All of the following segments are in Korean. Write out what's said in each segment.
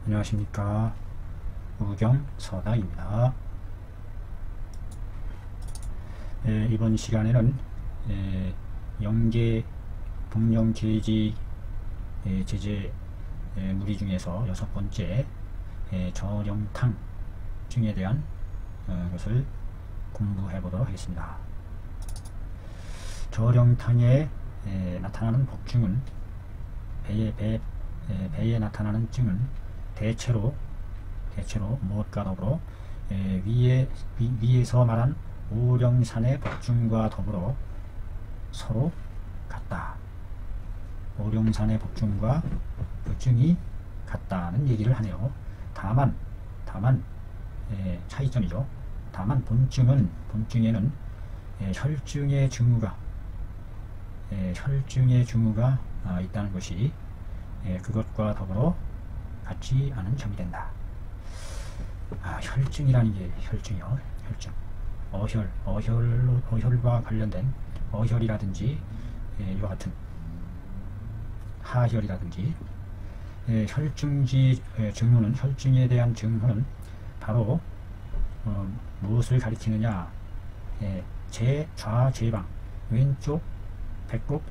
안녕하십니까. 우경서다입니다. 이번 시간에는 영계 동령계지 제재 무리 중에서 6번째 저령탕증에 대한 것을 공부해 보도록 하겠습니다. 저령탕에 나타나는 복증은 배에 나타나는 증은 대체로 무엇과 더불어 위에서 말한 오령산의 복증과 더불어 서로 같다. 오령산의 복증과 그 증이 같다는 얘기를 하네요. 다만 차이점이죠. 다만 본증에는 혈증의 증후가 있다는 것이 그것과 더불어 같지 않은 점이 된다. 혈증이라는 게 혈증이요. 혈증. 어혈과 관련된 어혈이라든지 이와 같은 하혈이라든지 혈증에 대한 증후는 바로 무엇을 가리키느냐. 좌제방 왼쪽 배꼽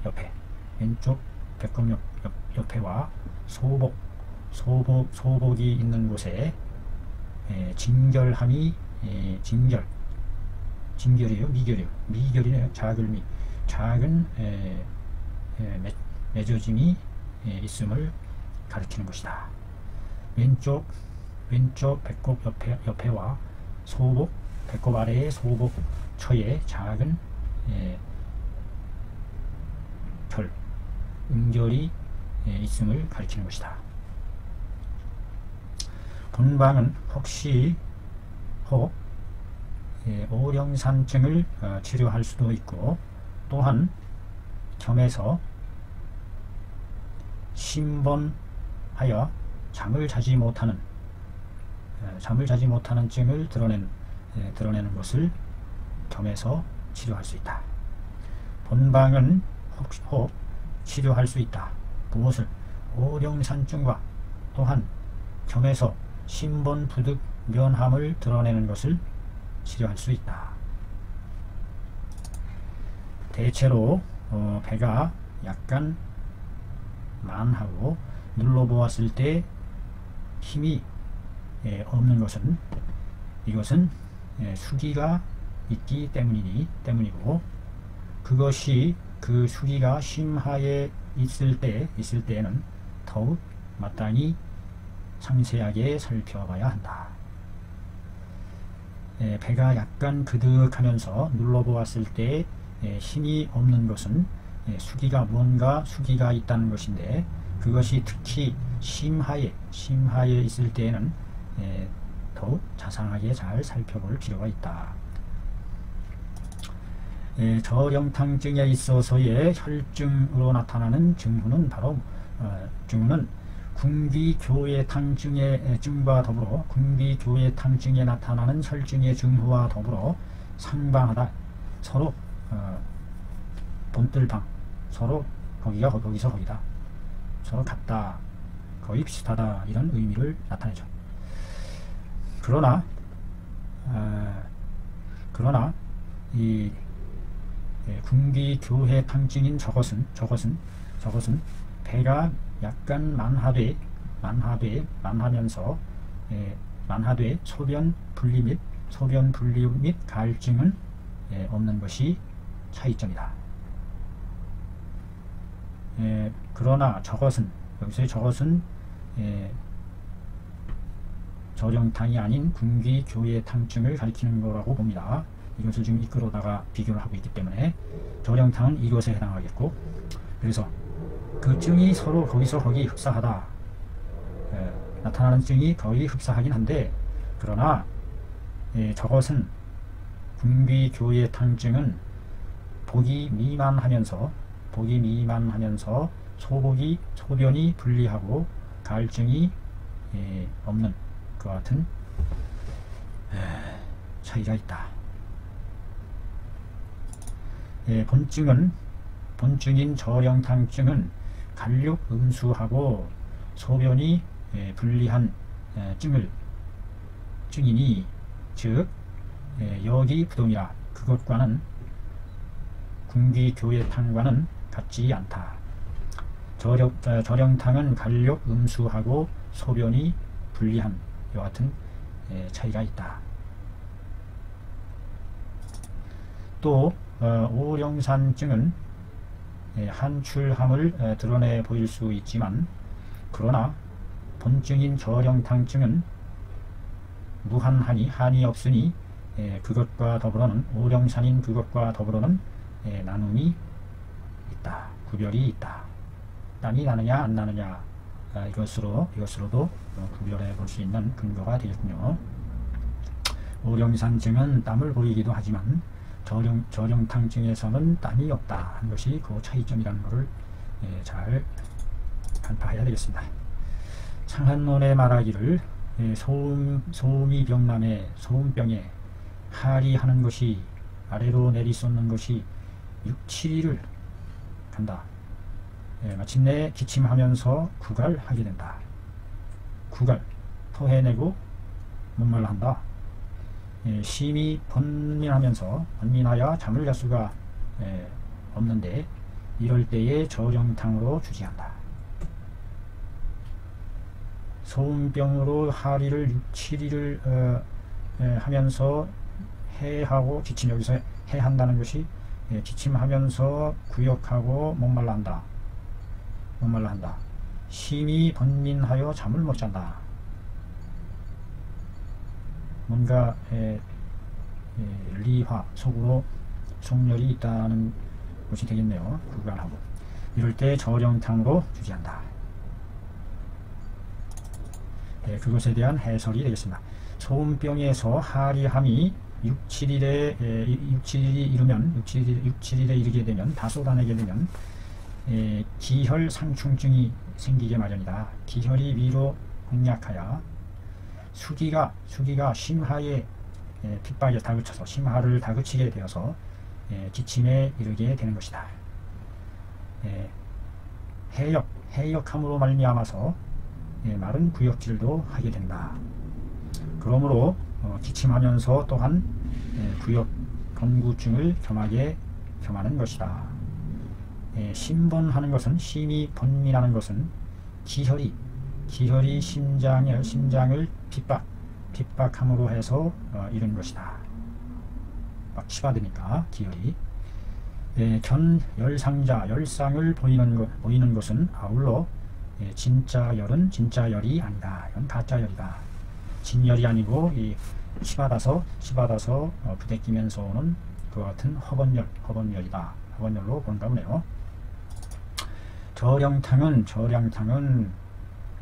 옆에와 소복이 있는 곳에 진결이에요. 미결이네요. 작은 맺어짐이 있음을 가리키는 것이다. 왼쪽 배꼽 옆에와 배꼽 아래의 소복처에 작은 음결이 있음을 가리키는 것이다. 본방은 혹 오령산증을 치료할 수도 있고, 또한 겸해서 신번하여 잠을 자지 못하는 증을 드러내는 것을 겸해서 치료할 수 있다. 본방은 혹 치료할 수 있다. 무엇을? 오령산증과 또한 겸해서 신번부득 면함을 드러내는 것을 치료할 수 있다. 대체로 배가 약간 만하고 눌러보았을 때 힘이 없는 것은 이것은 수기가 있기 때문이고, 그것이 그 수기가 심하에 있을 때에는 더욱 마땅히 상세하게 살펴봐야 한다. 배가 약간 그득하면서 눌러보았을 때 힘이 없는 것은 뭔가 수기가 있다는 것인데, 그것이 특히 심하에 있을 때에는 더욱 자상하게 잘 살펴볼 필요가 있다. 저령탕증에 있어서의 혈증으로 나타나는 증후는 바로 궁비교회탕증의 증과 더불어 궁비교회탕증에 나타나는 혈증의 증후와 더불어 상방하다. 서로 본뜰방, 서로 거기서 거기다, 서로 같다, 거의 비슷하다, 이런 의미를 나타내죠. 그러나 이 궁비교회탕증인 저것은 배가 약간 만하되 소변 분리 및 갈증은 없는 것이 차이점이다. 그러나 여기서의 저것은 저령탕이 아닌 궁비교회탕증을 가리키는 거라고 봅니다. 이것을 지금 이끌어다가 비교를 하고 있기 때문에 저령탕은 이것에 해당하겠고, 그래서 그 증이 서로 거기서 거기 흡사하다. 나타나는 증이 거의 흡사하긴 한데, 그러나 저것은 궁비교회탕증은 복이 미만하면서 소변이 분리하고 갈증이 없는 그와 같은 차이가 있다. 본증인 저령탕증은 간육 음수하고 소변이 불리한 증이니 즉 여기 부동이라 그것과는 군기교회탕과는 같지 않다. 저령탕은 간력 음수하고 소변이 불리한 이와 같은 차이가 있다. 또 오령산증은 한출함을 드러내 보일 수 있지만 그러나 본증인 저령탕증은 무한하니 한이 없으니 그것과 더불어는 오령산인 그것과 더불어는 나눔이 있다. 구별이 있다. 땀이 나느냐 안 나느냐 이것으로도 구별해 볼 수 있는 근거가 되겠군요. 오령산증은 땀을 보이기도 하지만 저령탕증에서는 땀이 없다 하는 것이 그 차이점이라는 것을 잘 간파해야 되겠습니다. 창한론에 말하기를 소음이 병남에 소음병에 할이 하는 것이 아래로 내리쏟는 것이 6, 7일을 간다. 마침내 기침하면서 구갈하게 된다. 구갈, 토해내고 목말라 한다. 심히 번민하여 잠을 잘 수가 없는데 이럴 때에 저령탕으로 주지한다. 소음병으로 하리를 6, 7일을 하면서 해하고 기침, 여기서 해한다는 것이 기침하면서 구역하고 목말라 한다. 심히 번민하여 잠을 못 잔다. 뭔가 리화, 속으로 속열이 있다는 것이 되겠네요. 구간하고 이럴 때 저령탕으로 주지한다. 그것에 대한 해설이 되겠습니다. 소음병에서 하리함이 6, 7일에 6,7일에 이르게 되면 다 쏟아내게 되면 기혈 상충증이 생기게 마련이다. 기혈이 위로 공략하여 수기가 심하의 핍박에 다그쳐서 심하를 다그치게 되어서 기침에 이르게 되는 것이다. 해역함으로 말미암아서 마른 구역질도 하게 된다. 그러므로 기침하면서 또한 구역 건구증을 겸하는 것이다. 심번하는 것은 심히 번민하는 것은 기혈이 심장을 핍박함으로 해서 이런 것이다. 막 치받으니까 기혈이 열상을 보이는 것은 아울러 진짜 열이 아니다. 이건 가짜 열이다. 진열이 아니고 이 치받아서 부대끼면서 오는 그와 같은 허번열이다. 허번열로 본가 보네요. 저령탕은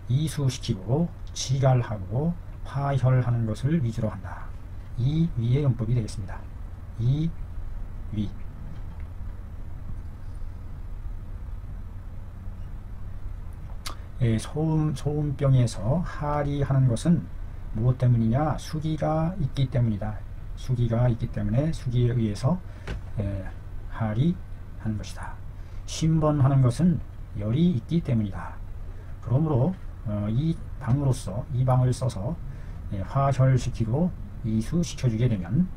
이수시키고 지갈하고 화혈하는 것을 위주로 한다. 이 위의 용법이 되겠습니다. 이 위. 소음병에서 하리하는 것은 무엇 때문이냐? 수기가 있기 때문이다. 수기가 있기 때문에 수기에 의해서 하리하는 것이다. 심번하는 것은 열이 있기 때문이다. 그러므로 이 방을 써서 화혈시키고 이수시켜주게 되면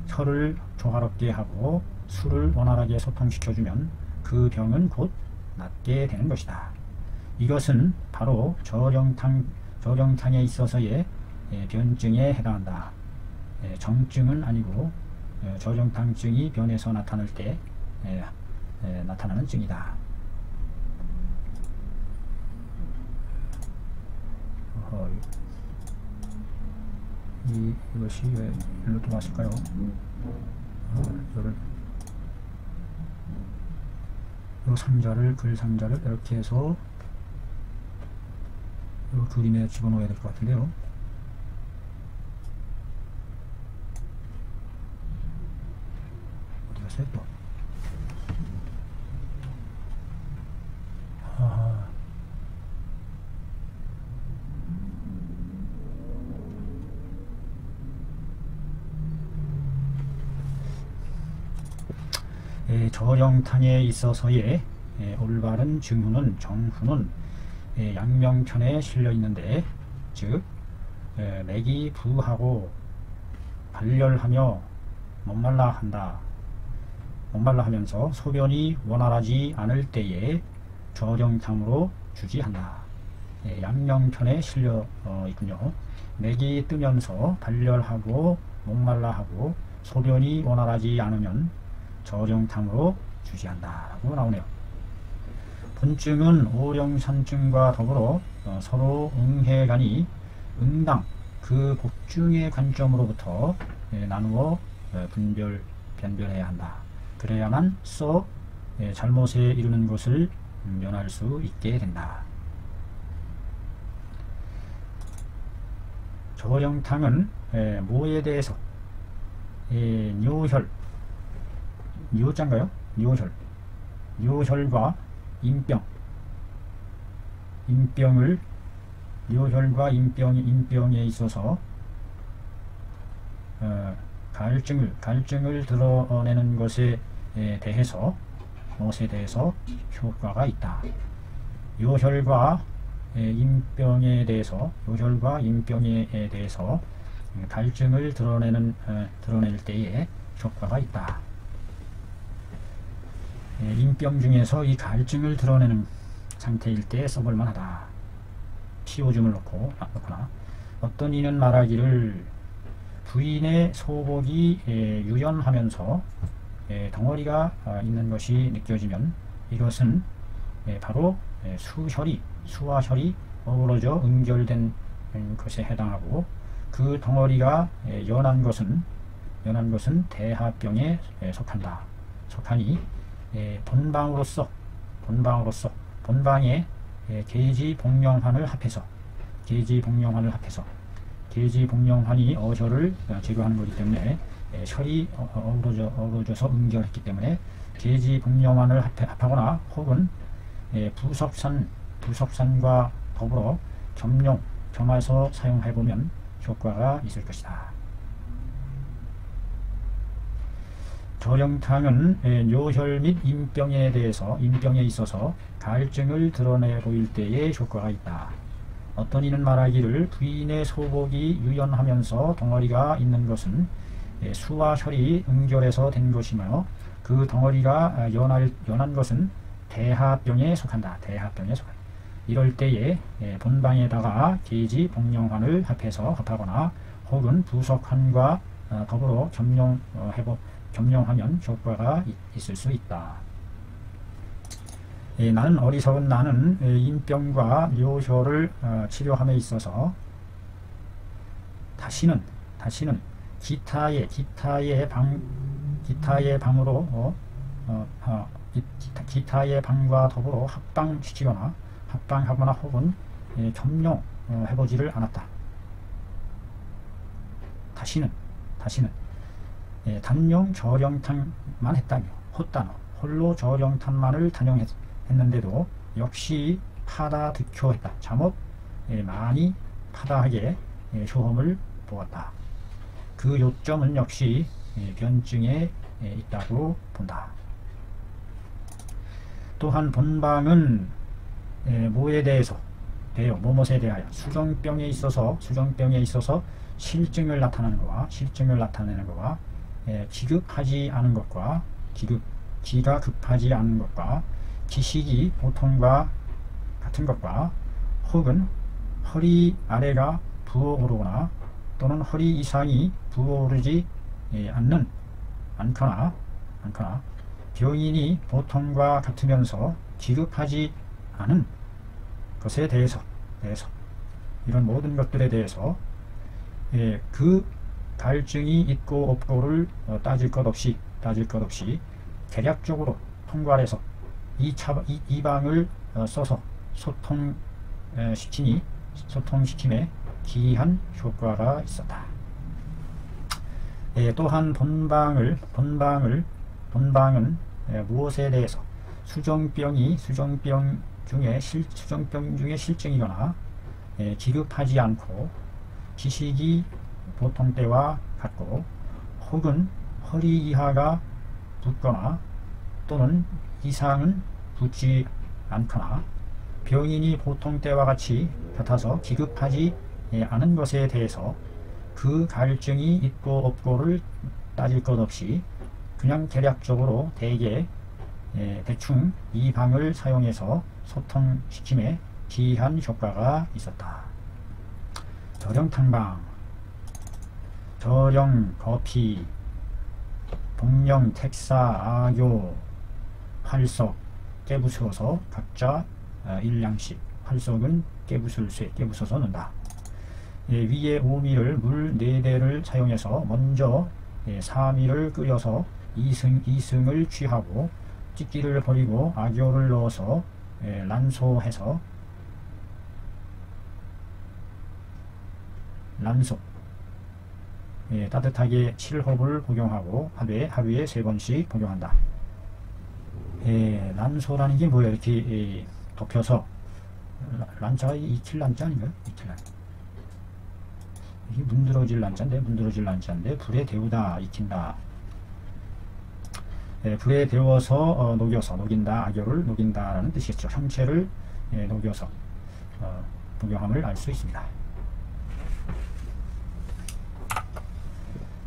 혈을 조화롭게 하고 수를 원활하게 소통시켜주면 그 병은 곧 낫게 되는 것이다. 이것은 바로 저령탕에 있어서의 변증에 해당한다. 정증은 아니고 저령탕증이 변해서 나타날 때 나타나는 증이다. 이것이 왜 일로 들어왔을까요? 글 상자를 이렇게 해서 이 그림에 집어넣어야 될 것 같은데요. 어디 갔어요 또? 저령탕에 있어서의 올바른 정후는 양명편에 실려 있는데, 즉 맥이 부하고 발열하며 목말라 한다. 목말라 하면서 소변이 원활하지 않을 때에 저령탕으로 주지한다. 양명편에 실려 있군요. 맥이 뜨면서 발열하고 목말라하고 소변이 원활하지 않으면 저령탕으로 주지한다 라고 나오네요. 본증은 오령산증과 더불어 서로 응해가니 응당 그 복증의 관점으로부터 나누어 변별해야 한다. 그래야만 잘못에 이르는 것을 면할 수 있게 된다. 저령탕은 뭐에 대해서 뇨혈인가요? 뇨혈과 뇨혈과 인병에 있어서 갈증을 드러내는 것에 대해서 효과가 있다. 요혈과 인병에 대해서 갈증을 드러낼 때에 효과가 있다. 인병 중에서 이 갈증을 드러내는 상태일 때 써볼 만하다. 피오줌을 넣거나 어떤 이는 말하기를 부인의 소복이 유연하면서 덩어리가 있는 것이 느껴지면 이것은 바로 수와 혈이 어우러져 응결된 것에 해당하고, 그 덩어리가 연한 것은 대하병에 속하니 본방에 계지복령환을 합해서 계지복령환이 어혈을 제거하는 것이기 때문에 혈이 어우러져서 응결했기 때문에 계지복령환을 합하거나 혹은 부석산과 더불어 겸해서 사용해보면 효과가 있을 것이다. 저령탕은 뇨혈 및 인병에 있어서 갈증을 드러내 보일 때에 효과가 있다. 어떤 이는 말하기를 부인의 소복이 유연하면서 덩어리가 있는 것은 수와 혈이 응결해서 된 것이며, 그 덩어리가 연한 것은 대하병에 속한다. 이럴 때에 본방에다가 계지복령환을 합하거나 혹은 부석환과 더불어 겸용하면 효과가 있을 수 있다. 어리석은 나는 인병과 뇨혈을 치료함에 있어서 다시는 기타의 방과 더불어 합방하거나 혹은 겸용해보지를 않았다. 다시는 단용 저령탕만 했다며 홀로 저령탕만을 단용했는데도 역시 파다 득효했다. 잠옷 많이 파다하게 효험을 보았다. 그 요점은 역시 변증에 있다고 본다. 또한 본방은 뭐에 대해서 뭐뭇에 대하여 수정병에 있어서 실증을 나타내는 것과 기급하지 않은 것과 기가 급하지 않은 것과 기식이 보통과 같은 것과 혹은 허리 아래가 부어오르거나 또는 허리 이상이 부어오르지 않거나 병인이 보통과 같으면서 기급하지 않은 것에 대해서 이런 모든 것들에 대해서 그 갈증이 있고 없고를 따질 것 없이 대략적으로 통괄해서 이 방을 써서 소통시킴에 기이한 효과가 있었다. 또한 본방은 무엇에 대해서 수정병 중에 실증이거나 기급하지 않고 기식이 보통 때와 같고 혹은 허리 이하가 붓거나 또는 이상은 붓지 않거나 병인이 보통 때와 같이 같아서 기급하지 않은 것에 대해서 그 갈증이 있고 없고를 따질 것 없이 그냥 대략적으로 대충 이 방을 사용해서 소통시킴에 기이한 효과가 있었다. 저령탕방, 저령거피, 복령, 택사, 아교, 활석, 깨부수어서 각자 1량씩. 활석은 깨부숴서 넣는다. 위에 5미를 물 4대를 사용해서 먼저 4미를 끓여서 이승을 취하고 찌끼를 버리고 아교를 넣어서 란소 따뜻하게 7홉을 복용하고 하루에 3번씩 복용한다. 란소라는 게 뭐예요? 이렇게 덮여서 란자가 이킬란자 아닌가요? 이킬란. 이게 문드러질 란자인데 불에 데우다, 익힌다. 불에 데워서 녹인다, 아교를 녹인다라는 뜻이겠죠. 형체를 녹여서 복용함을 알 수 있습니다.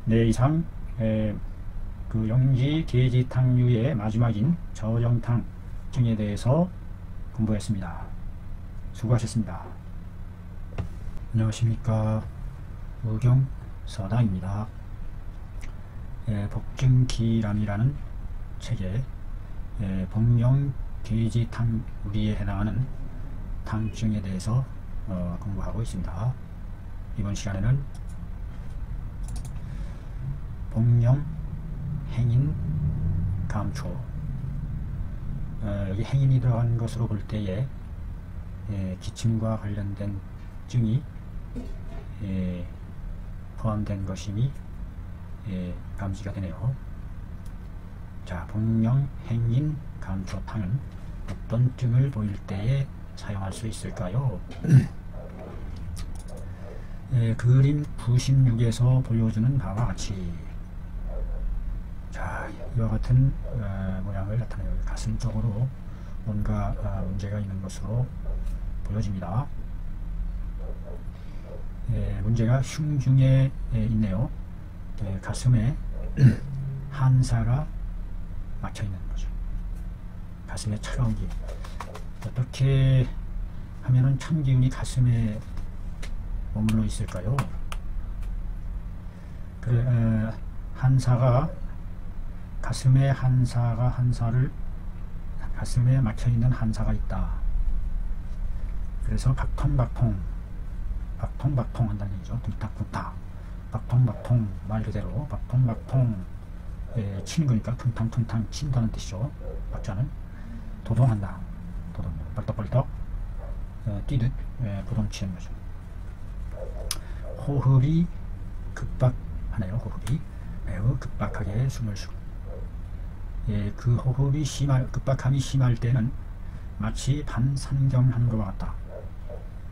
네, 이상 그 영지 계지탕류의 마지막인 저령탕증에 대해서 공부했습니다. 수고하셨습니다. 안녕하십니까. 의경서당입니다. 복증기람이라는 책에 복령계지탕류에 해당하는 탕증에 대해서 공부하고 있습니다. 이번 시간에는 복령, 행인, 감초. 여기 행인이 들어간 것으로 볼 때에 기침과 관련된 증이 포함된 것임이 감지가 되네요. 자, 복령, 행인, 감초탕은 어떤 증을 보일 때에 사용할 수 있을까요? 그림 96에서 보여주는 바와 같이, 자, 이와 같은 모양을 나타내요. 가슴 쪽으로 뭔가 문제가 있는 것으로 보여집니다. 문제가 흉중에 있네요. 가슴에 한사가 막혀 있는 거죠. 가슴에 차가운 기. 어떻게 하면은 찬 기운이 가슴에 머물러 있을까요? 그래, 가슴에 가슴에 막혀 있는 한사가 있다. 그래서 박통박통 한다는 얘기죠. 둥탁둥탁, 박통박통, 말 그대로 박통박통, 치는 거니까 퉁탕퉁탕 친다는 뜻이죠. 박자는 도동한다. 도동, 벌떡벌떡 뛰듯 부동치는 거죠. 호흡이 급박하네요. 호흡이 매우 급박하게 숨을 쉬고, 그 호흡이 급박함이 심할 때는 마치 반산경한 것과 같다.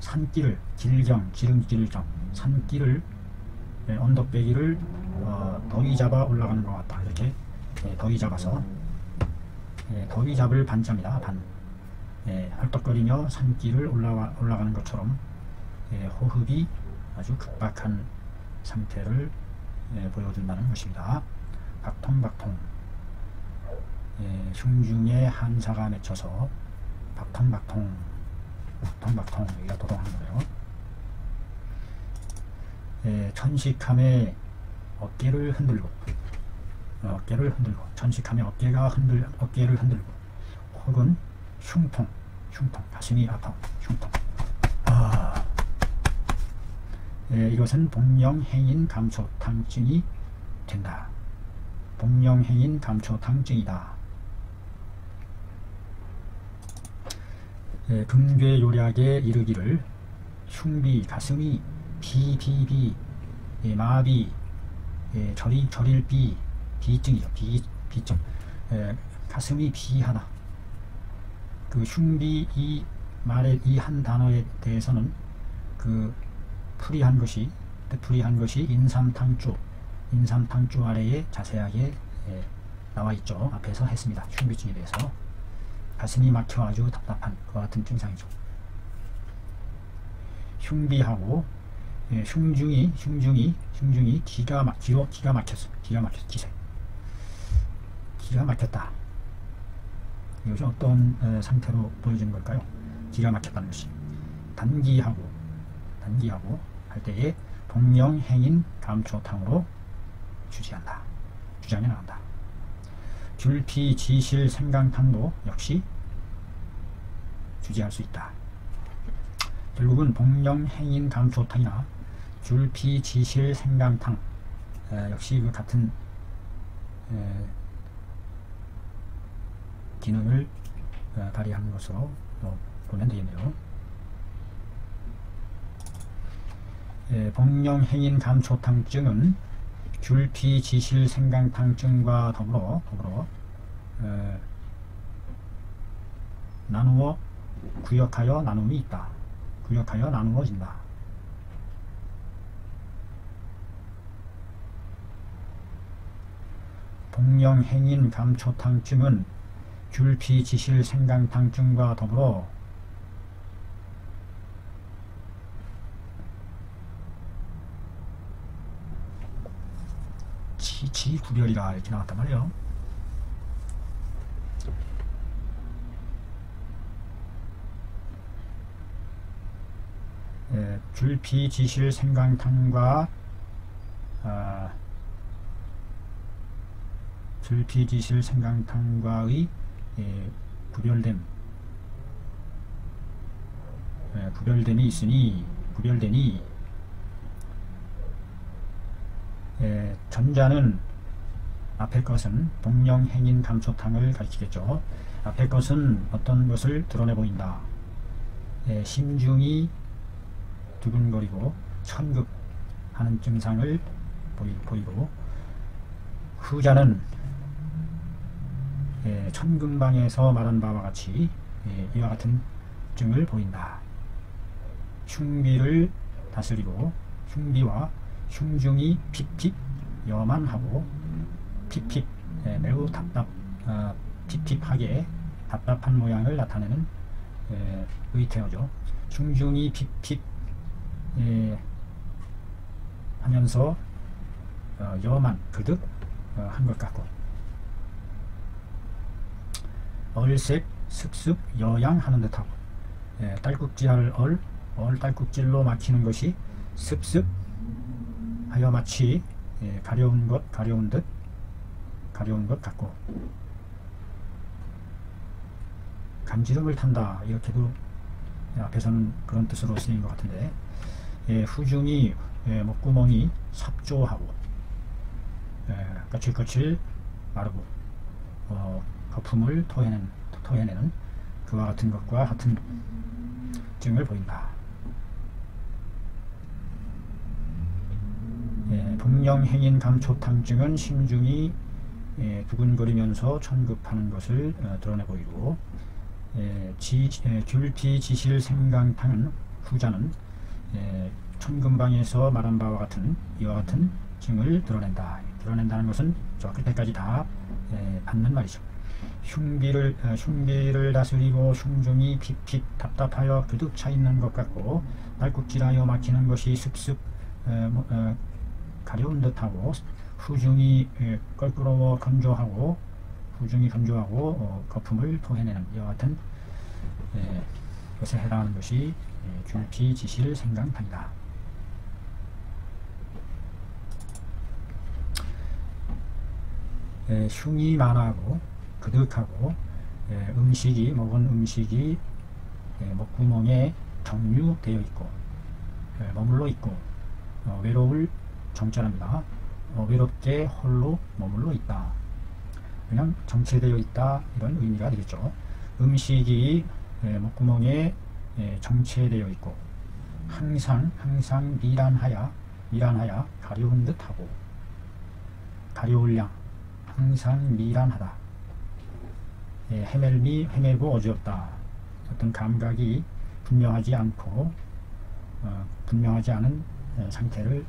산길을, 지름길정, 산길을, 언덕배기를 더위 잡아 올라가는 것 같다. 이렇게 더위 잡아서, 더위 잡을 반자입니다. 반. 헐떡거리며 산길을 올라가는 것처럼 호흡이 아주 급박한 상태를 보여준다는 것입니다. 박통박통, 흉중에 한사가 맺혀서 박통박통, 여기가 도동하는 거예요. 천식함에 어깨를 흔들고, 천식함에 어깨를 흔들고, 혹은 흉통, 가슴이 아파, 흉통. 이것은 복령행인 감초탕증이 된다. 복령행인 감초탕증이다. 금괴요략에 이르기를 흉비, 가슴이 비비비, 마비, 절일비, 비증이죠. 비증. 가슴이 비하다. 그 흉비, 이 말의 이 한 단어에 대해서는 그 풀이한 것이 인삼탕주 아래에 자세하게 나와 있죠. 앞에서 했습니다. 흉비증에 대해서. 가슴이 막혀 아주 답답한 그와 같은 증상이죠. 흉비하고 흉중이 기가 막혔어. 기가 막혔다. 이것은 어떤 상태로 보여지는 걸까요? 기가 막혔다는 것이 단기하고 할 때에 복령행인 감초탕으로 주장해 나간다. 귤피지실 생강탕도 역시 주지할 수 있다. 결국은 복령행인 감초탕이나 귤피지실 생강탕 역시 그 같은 기능을 발휘하는 것으로 보면 되겠네요. 복령행인 감초탕증은 귤피지실 생강탕증과 더불어 나누어 구역하여 나눔이 있다. 구역하여 나누어진다. 복령행인 감초탕증은 귤피지실 생강탕증과 더불어 지구별이라 이렇게 나왔단 말이에요. 귤피지실 생강탕과 귤피지실 생강탕과의 구별됨이 있으니 전자는 앞의 것은 복령행인 감초탕을 가리키겠죠. 앞의 것은 어떤 것을 드러내 보인다. 심중이 두근거리고 천급하는 증상을 보이고, 후자는 천금방에서 말한 바와 같이 이와 같은 증을 보인다. 흉비를 다스리고 흉비와 흉중이 핍핍 여만하고 핍핍 매우 핍핍하게 답답한 모양을 나타내는 의태어죠. 흉중이 핍핍 하면서 여만 그득 한 것 같고, 얼색 습습 여양하는 듯하고, 딸꾹질할 얼 딸꾹질로 막히는 것이 습습 하여 마치 가려운 것 같고, 간지럼을 탄다 이렇게도 앞에서는 그런 뜻으로 쓰인 것 같은데, 후중이 목구멍이 삽조하고 거칠거칠 마르고 거품을 토해내는 그와 같은 것과 같은 증을 보인다. 복령행인 감초탕증은 심중이 두근거리면서 천급하는 것을 드러내 보이고, 귤피지실 생강탕은 후자는 천금방에서 말한 바와 같은 이와 같은 증을 드러낸다는 것은 저 끝에까지 다 받는 말이죠. 흉비를 다스리고 흉중이 핍핍 답답하여 그득 차 있는 것 같고, 딸꾹질하여 막히는 것이 습습 가려운 듯하고, 후중이 껄끄러워 건조하고 거품을 토해내는 이와 같은 것에 해당하는 것이 귤피지실 생강탕이다. 흉이 많아하고 그득하고, 먹은 음식이 목구멍에 정류되어 있고 머물러 있고, 외로울 정자랍니다. 외롭게 홀로 머물러 있다. 그냥 정체되어 있다, 이런 의미가 되겠죠. 음식이 목구멍에 정체되어 있고, 항상 미란하야 가려운 듯하고, 가려울 양 항상 미란하다. 헤매고 어지럽다. 어떤 감각이 분명하지 않은 상태를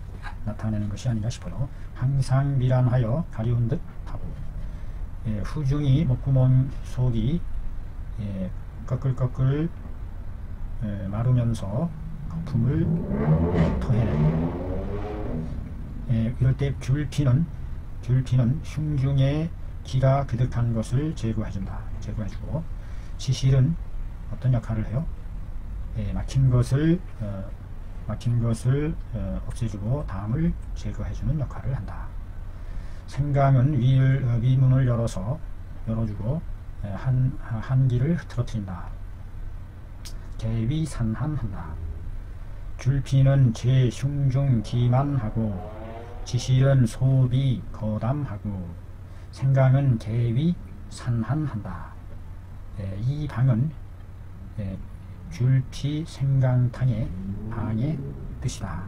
나타내는 것이 아닌가 싶어요. 항상 미란하여 가려운 듯 하고, 후중이 목구멍 속이 꺼끌꺼끌 마르면서 거품을 토해내고, 이럴 때 귤피는 흉중에 기가 그득한 것을 제거해준다. 제거해주고, 지실은 어떤 역할을 해요? 막힌 것을 없애주고 담을 제거해주는 역할을 한다. 생강은 위문을 열어주고 한기를 흐트러뜨린다. 개위산한한다. 귤피는 제흉중 기만하고, 지실은 소비 거담하고, 생강은 개위산한한다. 이 방은 귤피 생강탕의 방의 뜻이다.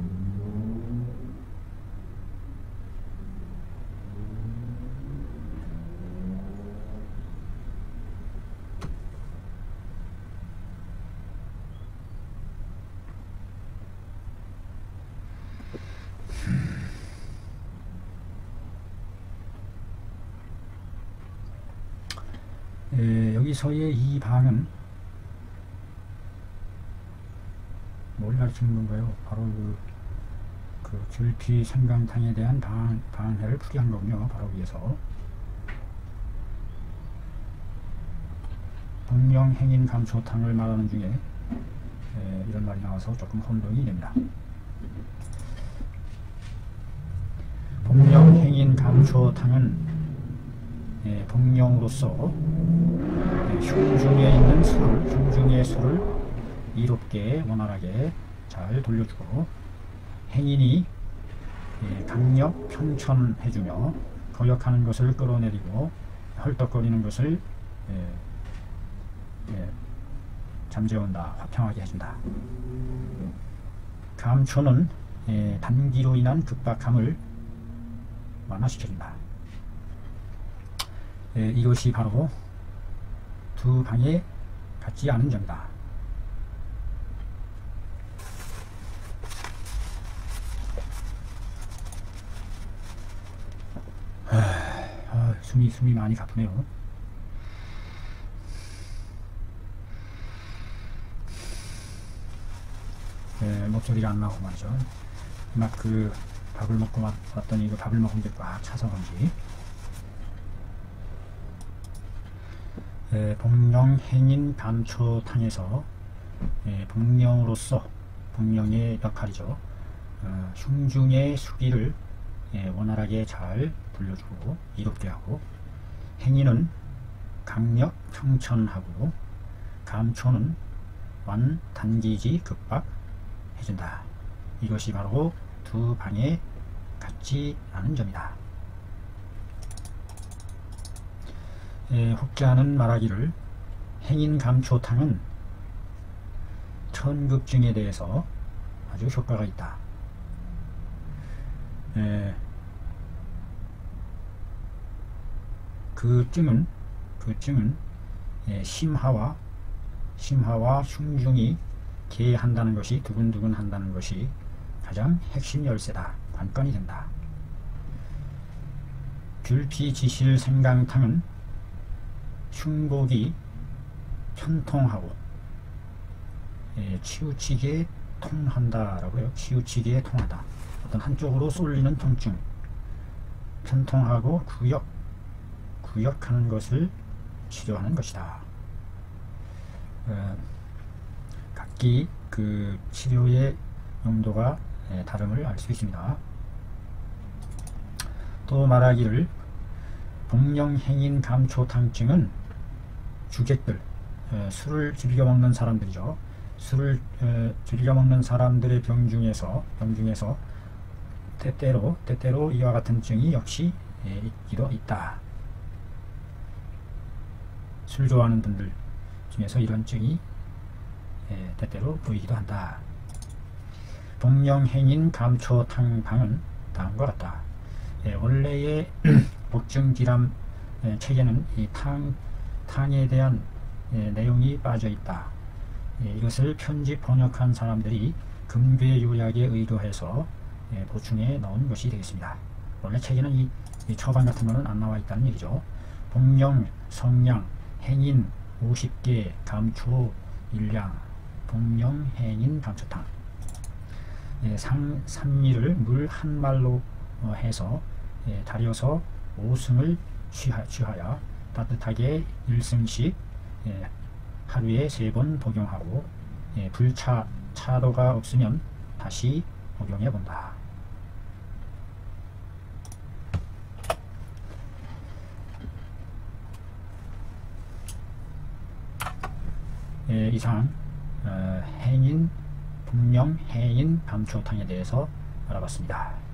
여기서의 이 방은 뭘 가르치는 건가요? 바로 그 귤피 생강탕에 대한 방해를 풀이한 거군요. 바로 위에서 복령행인 감초탕을 말하는 중에 이런 말이 나와서 조금 혼동이 됩니다. 복령행인 감초탕은 복령으로서 흉중에 있는 흉중의 수를 이롭게 원활하게 잘 돌려주고, 행인이 강력 편천해주며 거역하는 것을 끌어내리고 헐떡거리는 것을 잠재운다. 화평하게 해준다. 감초는 단기로 인한 급박함을 완화시켜준다. 이것이 바로 두 방에 같지 않은 점이다. 숨이 많이 가쁘네요. 목소리가 안 나오고 말이죠. 막 밥을 먹고 왔더니 밥을 먹은 게 꽉 차서 그런지. 복령행인 감초탕에서 복령으로서, 복령의 역할이죠. 흉중의 수기를 원활하게 잘 돌려주고 이롭게 하고, 행인은 강력 평천하고, 감초는 완단기지 급박 해준다. 이것이 바로 두 방에 같지 않은 점이다. 혹자는 말하기를 행인 감초탕은 천급증에 대해서 아주 효과가 있다. 그 증은 심하와 흉중이 개한다는 것이, 두근두근 한다는 것이 가장 핵심 열쇠다. 관건이 된다. 귤피 지실 생강탕은 흉복이 편통하고 치우치게 통한다라고 해요. 치우치게 통하다. 어떤 한쪽으로 쏠리는 통증, 편통하고 구역하는 것을 치료하는 것이다. 각기 그 치료의 용도가 다름을 알 수 있습니다. 또 말하기를 복령행인 감초탕증은 주객들, 술을 즐겨 먹는 사람들이죠. 술을 즐겨 먹는 사람들의 병 중에서 때때로 이와 같은 증이 역시 있기도 있다. 술 좋아하는 분들 중에서 이런 증이 때때로 보이기도 한다. 복령행인 감초탕방은 다음과 같다. 원래의 복증기람 책에는 이 탕에 대한 내용이 빠져 있다. 이것을 편집 번역한 사람들이 금괴 요약에 의도해서 보충해 넣은 것이 되겠습니다. 원래 책에는 이 처방 같은 거는 안 나와 있다는 얘기죠. 복령, 성냥, 행인, 50개 감초 일량 동령 행인 감초탕. 산미를 물 한 말로 해서 달여서 5승을 취하여 따뜻하게 1승씩 하루에 3번 복용하고 차도가 없으면 다시 복용해 본다. 이상 동령 행인 감초탕에 대해서 알아봤습니다.